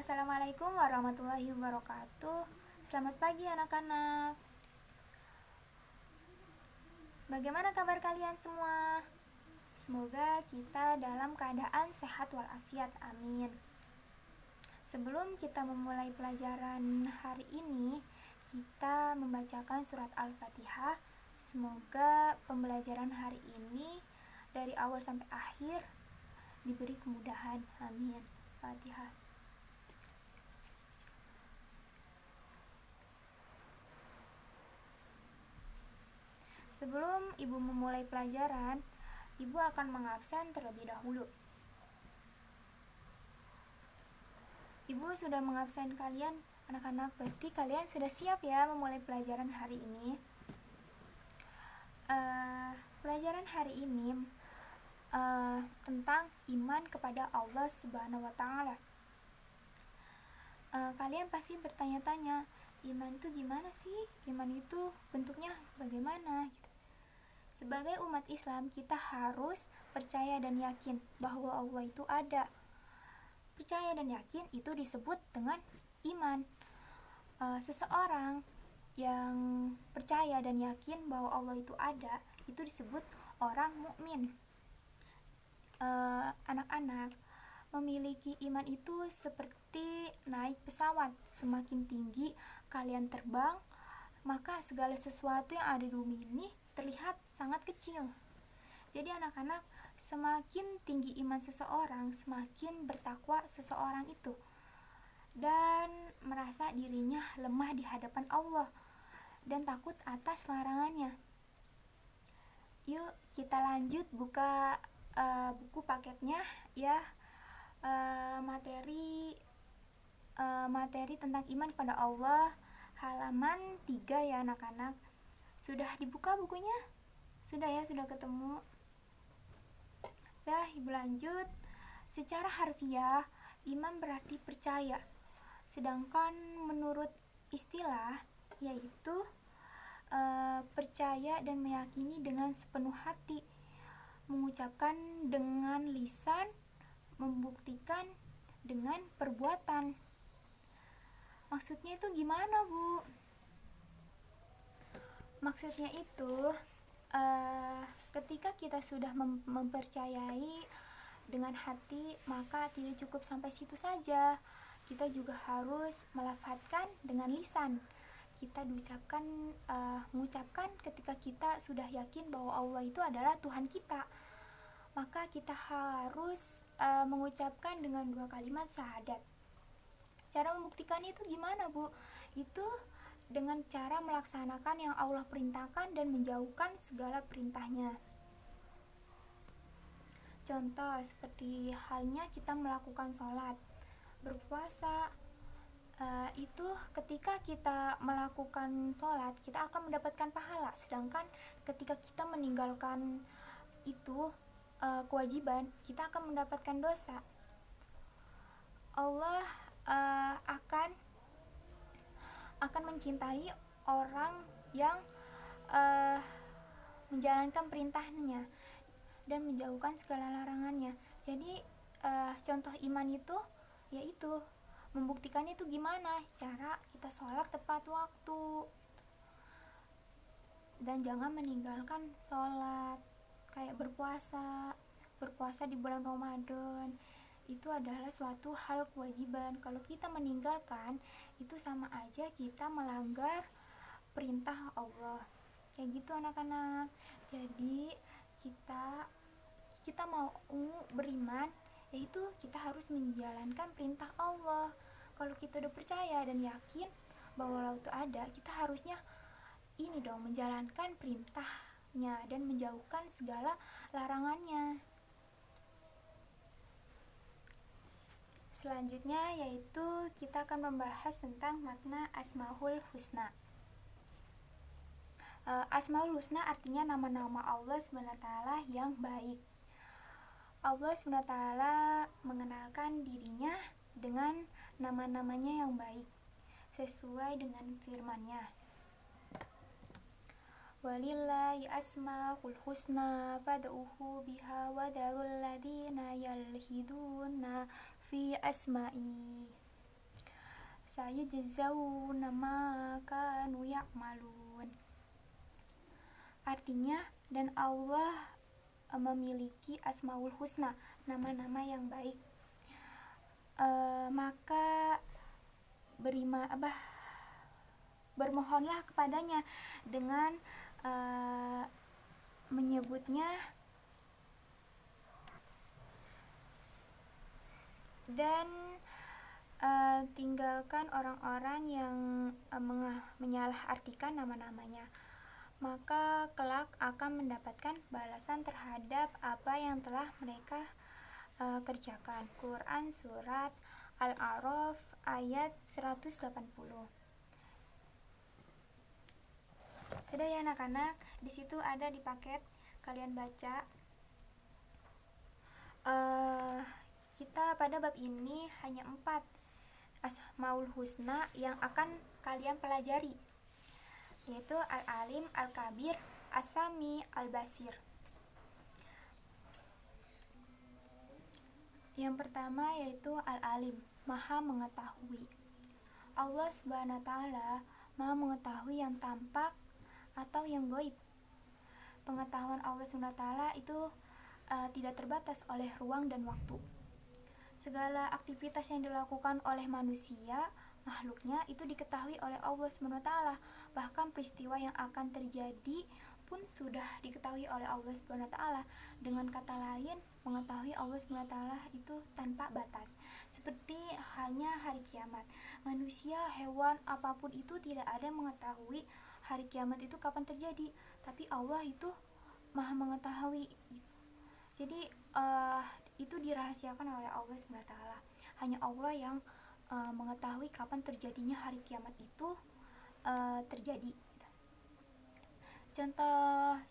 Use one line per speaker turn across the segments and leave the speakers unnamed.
Assalamualaikum warahmatullahi wabarakatuh. Selamat pagi anak-anak. Bagaimana kabar kalian semua? Semoga kita dalam keadaan sehat walafiat, amin. Sebelum kita memulai pelajaran hari ini, kita membacakan surat Al-Fatihah. Semoga pembelajaran hari ini dari awal sampai akhir diberi kemudahan, amin. Fatihah. Sebelum Ibu memulai pelajaran, Ibu akan mengabsen terlebih dahulu. Ibu sudah mengabsen kalian, anak-anak, berarti kalian sudah siap ya memulai pelajaran hari ini. Pelajaran hari ini tentang iman kepada Allah Subhanahu wa Ta'ala. Kalian pasti bertanya-tanya, iman itu gimana sih? Iman itu bentuknya bagaimana? Sebagai umat Islam, kita harus percaya dan yakin bahwa Allah itu ada. Percaya dan yakin itu disebut dengan iman. Seseorang yang percaya dan yakin bahwa Allah itu ada, itu disebut orang mukmin. Anak-anak, memiliki iman itu seperti naik pesawat. Semakin tinggi kalian terbang, maka segala sesuatu yang ada di bumi ini terlihat sangat kecil. Jadi anak-anak, semakin tinggi iman seseorang, semakin bertakwa seseorang itu dan merasa dirinya lemah di hadapan Allah dan takut atas larangannya. Yuk kita lanjut buka buku paketnya ya. Materi tentang iman kepada Allah halaman 3 ya anak-anak. Sudah dibuka bukunya? Sudah ya, sudah ketemu. Ibu lanjut. Secara harfiah, iman berarti percaya. Sedangkan menurut istilah yaitu percaya dan meyakini dengan sepenuh hati, mengucapkan dengan lisan, membuktikan dengan perbuatan. Maksudnya itu gimana, Bu? Maksudnya itu ketika kita sudah mempercayai dengan hati, maka tidak cukup sampai situ saja. Kita juga harus melafadzkan dengan lisan. Kita mengucapkan ketika kita sudah yakin bahwa Allah itu adalah Tuhan kita. Maka kita harus mengucapkan dengan 2 kalimat syahadat. Cara membuktikannya itu gimana, Bu? Itu dengan cara melaksanakan yang Allah perintahkan dan menjauhkan segala perintahnya. Contoh seperti halnya kita melakukan sholat, berpuasa. Itu ketika kita melakukan sholat, kita akan mendapatkan pahala. Sedangkan ketika kita meninggalkan itu kewajiban, kita akan mendapatkan dosa. Allah akan mencintai orang yang menjalankan perintahnya dan menjauhkan segala larangannya. Jadi contoh iman itu yaitu membuktikannya itu gimana? Cara kita sholat tepat waktu dan jangan meninggalkan sholat. Kayak berpuasa di bulan Ramadan, itu adalah suatu hal kewajiban. Kalau kita meninggalkan, itu sama aja kita melanggar perintah Allah. Kayak gitu anak-anak. Jadi kita mau beriman, yaitu kita harus menjalankan perintah Allah. Kalau kita udah percaya dan yakin bahwa Allah itu ada, kita harusnya menjalankan perintahnya dan menjauhkan segala larangannya. Selanjutnya yaitu kita akan membahas tentang makna Asmaul Husna. Asmaul Husna artinya nama-nama Allah SWT yang baik. Allah SWT mengenalkan dirinya dengan nama-namanya yang baik sesuai dengan firman-Nya. Walillahi asmaul husna fad'uhu biha wa dharul ladzina yalhiduna fi asma'i. sayujzauna ma kanu ya'malun. Artinya, dan Allah memiliki asmaul husna, nama-nama yang baik. Maka bermohonlah kepadanya dengan menyebutnya dan tinggalkan orang-orang yang menyalahartikan nama-namanya, maka kelak akan mendapatkan balasan terhadap apa yang telah mereka kerjakan. Quran Surat Al-A'raf ayat 180. Sudah ya anak-anak, di situ ada di paket kalian baca. Kita pada bab ini hanya 4 asmaul husna yang akan kalian pelajari, yaitu Al-Alim, Al-Kabir, As-Sami, Al-Basir. Yang pertama yaitu Al-Alim, Maha mengetahui. Allah Subhanahu wa taala Maha mengetahui yang tampak atau yang gaib. Pengetahuan Allah Subhanahu wa taala itu tidak terbatas oleh ruang dan waktu. Segala aktivitas yang dilakukan oleh manusia, makhluknya itu diketahui oleh Allah Subhanahu wa taala. Bahkan peristiwa yang akan terjadi pun sudah diketahui oleh Allah Subhanahu wa taala. Dengan kata lain, mengetahui Allah Subhanahu wa taala itu tanpa batas. Seperti halnya hari kiamat. Manusia, hewan, apapun itu tidak ada yang mengetahui hari kiamat itu kapan terjadi, tapi Allah itu Maha mengetahui. Jadi itu dirahasiakan oleh Allah Subhanahu wa taala. Hanya Allah yang mengetahui kapan terjadinya hari kiamat itu terjadi.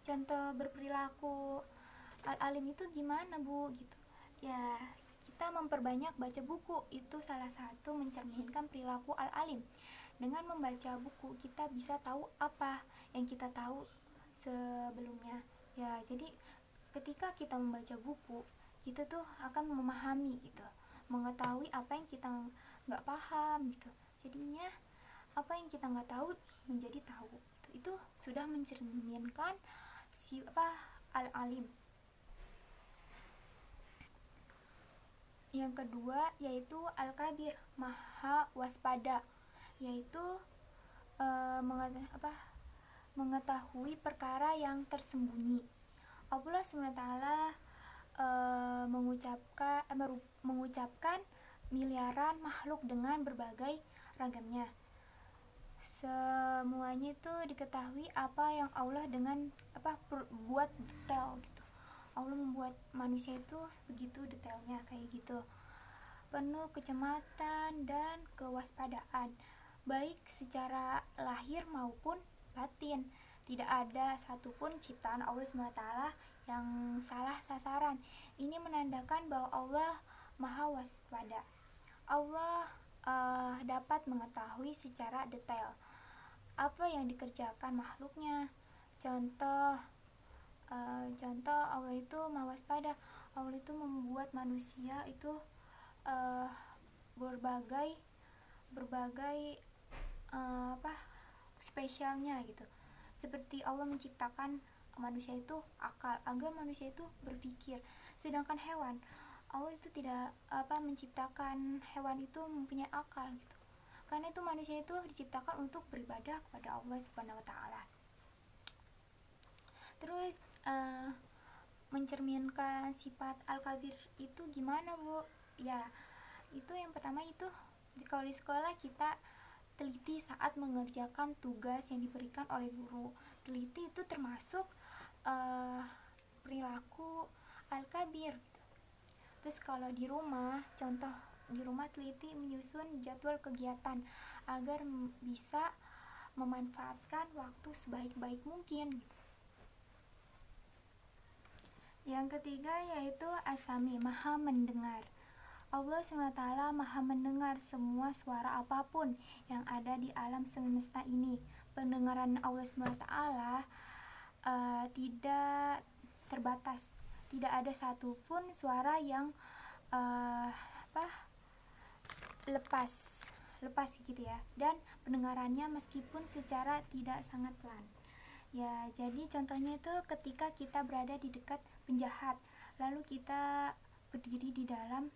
Contoh berperilaku Al-Alim itu gimana, Bu? Gitu. Ya, kita memperbanyak baca buku, itu salah satu mencerminkan perilaku Al-Alim. Dengan membaca buku, kita bisa tahu apa yang kita tahu sebelumnya. Ya, jadi ketika kita membaca buku, kita tuh akan memahami gitu, mengetahui apa yang kita nggak paham gitu. Jadinya apa yang kita nggak tahu menjadi tahu. Itu sudah mencerminkan siapa Al-Alim. Yang kedua yaitu Al-Kabir, Maha waspada, yaitu mengetahui perkara yang tersembunyi. Allah SWT mengucapkan miliaran makhluk dengan berbagai ragamnya. Semuanya itu diketahui apa yang Allah dengan buat detail gitu. Allah membuat manusia itu begitu detailnya kayak gitu, penuh kecematan dan kewaspadaan, baik secara lahir maupun batin. Tidak ada satupun ciptaan Allah SWT yang salah sasaran. Ini menandakan bahwa Allah Maha waspada. Allah dapat mengetahui secara detail apa yang dikerjakan makhluknya. Contoh Allah itu Maha waspada. Allah itu membuat manusia itu berbagai spesialnya gitu. Seperti Allah menciptakan manusia itu akal agar manusia itu berpikir, sedangkan hewan Allah itu tidak menciptakan hewan itu mempunyai akal gitu. Karena itu manusia itu diciptakan untuk beribadah kepada Allah Subhanahu wa taala. Terus mencerminkan sifat Al-Kabir itu gimana, Bu? Ya, itu yang pertama itu kalau di sekolah kita teliti saat mengerjakan tugas yang diberikan oleh guru. Teliti itu termasuk perilaku Al-Kabir. Terus kalau di rumah, contoh di rumah teliti menyusun jadwal kegiatan agar bisa memanfaatkan waktu sebaik-baik mungkin. Yang ketiga yaitu As-Sami, Maha mendengar. Allah SWT Maha mendengar semua suara apapun yang ada di alam semesta ini. Pendengaran Allah SWT tidak terbatas. Tidak ada satupun suara yang lepas lepas gitu ya, dan pendengarannya meskipun secara tidak sangat pelan. Ya, jadi contohnya itu ketika kita berada di dekat penjahat, lalu kita berdiri di dalam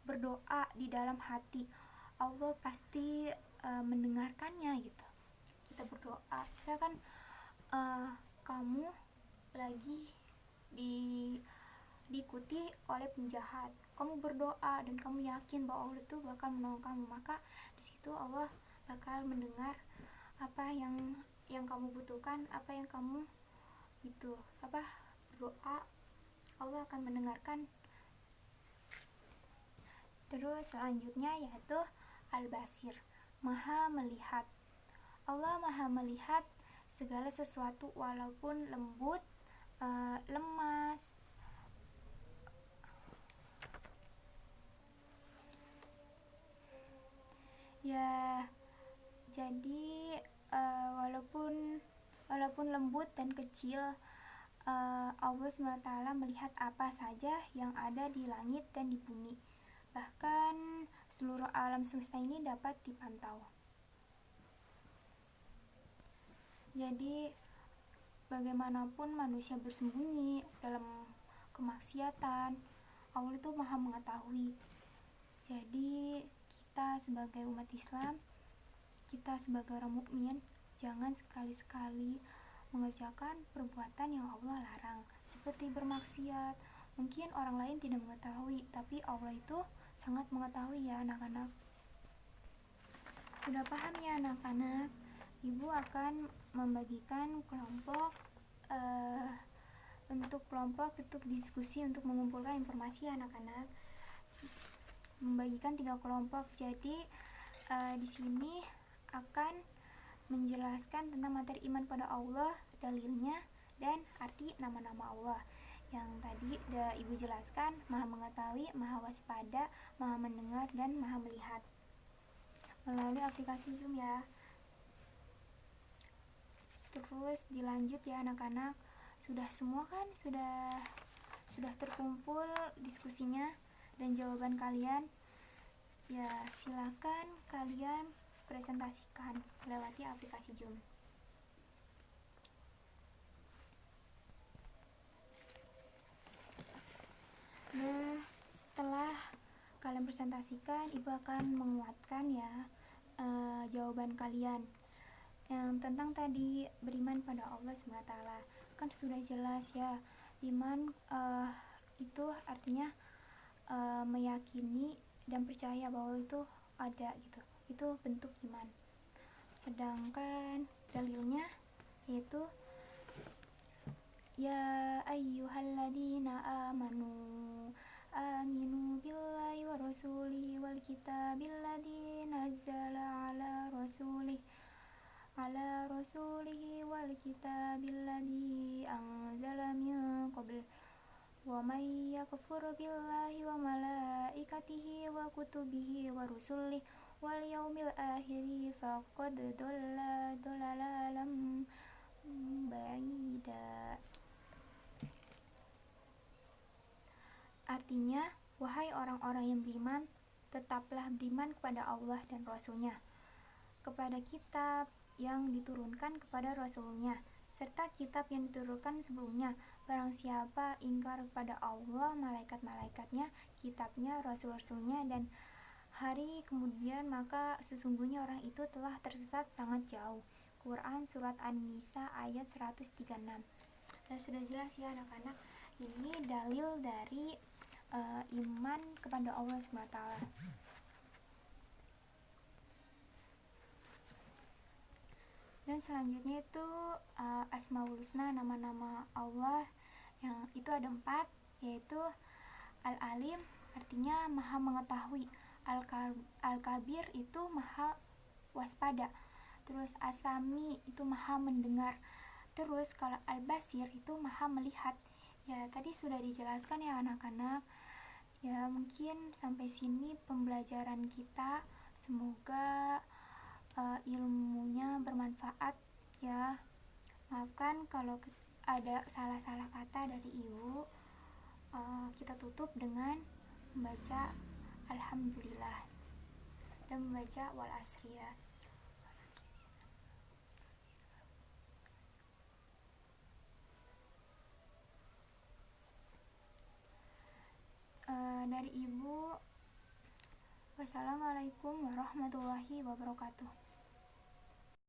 berdoa di dalam hati, Allah pasti mendengarkannya gitu. Kita berdoa, misalkan kamu lagi diikuti oleh penjahat, kamu berdoa dan kamu yakin bahwa Allah itu bakal menolong kamu, maka di situ Allah bakal mendengar apa yang kamu butuhkan, apa yang kamu berdoa, Allah akan mendengarkan. Terus selanjutnya yaitu Al-Basir, Maha melihat. Allah Maha melihat segala sesuatu walaupun lembut, lemas, ya. Jadi walaupun lembut dan kecil, Allah SWT melihat apa saja yang ada di langit dan di bumi. Bahkan seluruh alam semesta ini dapat dipantau. Jadi bagaimanapun manusia bersembunyi dalam kemaksiatan, Allah itu Maha mengetahui. Jadi kita sebagai umat Islam, kita sebagai orang mukmin, jangan sekali-sekali mengerjakan perbuatan yang Allah larang, seperti bermaksiat. Mungkin orang lain tidak mengetahui, tapi Allah itu sangat mengetahui ya anak-anak. Sudah paham ya anak-anak? Ibu akan membagikan kelompok untuk diskusi, untuk mengumpulkan informasi anak-anak. Membagikan 3 kelompok. Jadi di sini akan menjelaskan tentang materi iman pada Allah, dalilnya, dan arti nama-nama Allah. Yang tadi udah Ibu jelaskan, Maha mengetahui, Maha waspada, Maha mendengar, dan Maha melihat melalui aplikasi Zoom ya. Terus dilanjut ya anak-anak. Sudah semua kan? Sudah terkumpul diskusinya dan jawaban kalian. Ya, silakan kalian presentasikan lewati aplikasi Zoom. Nah, setelah kalian presentasikan, Ibu akan menguatkan ya jawaban kalian yang tentang tadi beriman pada Allah SWT. Kan sudah jelas ya, iman itu artinya meyakini dan percaya bahwa itu ada gitu, itu bentuk iman. Sedangkan dalilnya yaitu ya ayyuhalladzina aminu billahi wa rasulihi wal kitabil ladzi nazzala ala rasulihi wal kitabil ladzi anzala min qabl wa may yakfur billahi wa malaikatihi wa kutubihi wa rusulihi wal yaumil akhiri faqad dhalla dhalalan ba'ida. Artinya, wahai orang-orang yang beriman, tetaplah beriman kepada Allah dan Rasul-Nya, kepada kitab yang diturunkan kepada Rasul-Nya, serta kitab yang diturunkan sebelumnya. Barang siapa ingkar kepada Allah, malaikat-malaikatnya, kitabnya, rasul-rasulnya, dan hari kemudian, maka sesungguhnya orang itu telah tersesat sangat jauh. Quran Surat An-Nisa ayat 136. Dan sudah jelas ya anak-anak, ini dalil dari iman kepada Allah SWT. Dan selanjutnya itu Asmaul Husna, nama-nama Allah yang itu ada 4, yaitu Al-Alim artinya maha mengetahui, Al-Kabir itu maha waspada, terus As-Sami itu maha mendengar, terus kalau Al-Basir itu maha melihat. Ya, tadi sudah dijelaskan ya anak-anak. Ya, mungkin sampai sini pembelajaran kita. Semoga ilmunya bermanfaat ya. Maafkan kalau ada salah-salah kata dari Ibu. Kita tutup dengan membaca Alhamdulillah. kita membaca wal asri ya. Dari Ibu, wassalamualaikum warahmatullahi wabarakatuh.